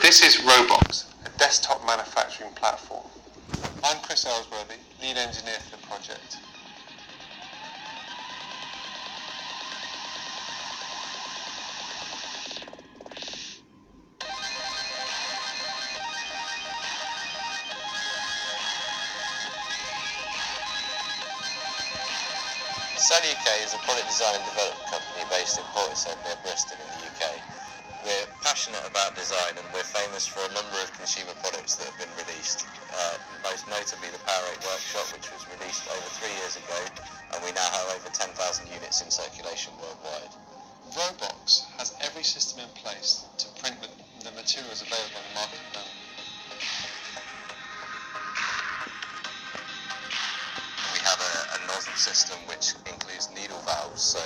This is Robox, a desktop manufacturing platform. I'm Chris Ellsworthy, lead engineer for the project. ROBOTIC UK is a product design and development company based in Portishead near Bristol in the UK. We're passionate about design and we're famous for a number of consumer products that have been released, most notably the Power 8 Workshop, which was released over 3 years ago, and we now have over 10,000 units in circulation worldwide. Robox has every system in place to print the materials available on the market at the moment. We have a nozzle system which includes needle valves, so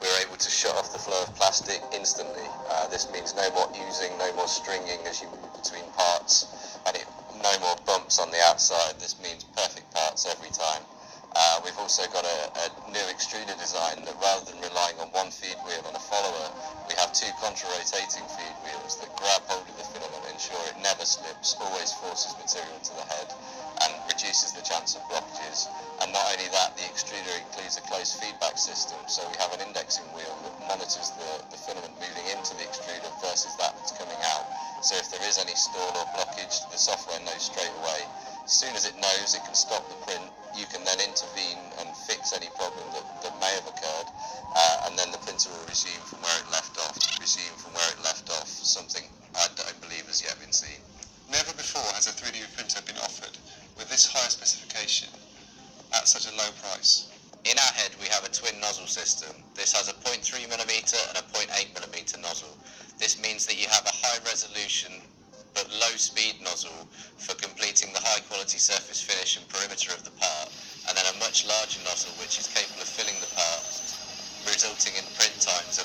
we're able to shut off the flow of plastic instantly. This means no more oozing, no more stringing as you move between parts, and no more bumps on the outside. This means perfect parts every time. We've also got a new extruder design that, rather than relying on one feed wheel and a follower, we have two contra-rotating feed wheels that grab hold of the filament, ensure it never slips, always forces material to the head, and reduces the chance of blockages. And not only that, the extruder includes a closed feedback system, so we have an indexing wheel that monitors the filament moving into the extruder versus that that's coming out. So if there is any stall or blockage, the software knows straight away. As soon as it knows, it can stop the print. You can then intervene and fix any problem that may have occurred, and then the printer will resume from where it left off, something I don't believe has yet been seen. Never before has a 3D printer been offered with this high specification at such a low price. In our head we have a twin nozzle system. This has a 0.3mm and a 0.8mm nozzle. This means that you have a high resolution but low speed nozzle for completing the high quality surface finish and perimeter of the part, and then a much larger nozzle which is capable of filling the part, resulting in print times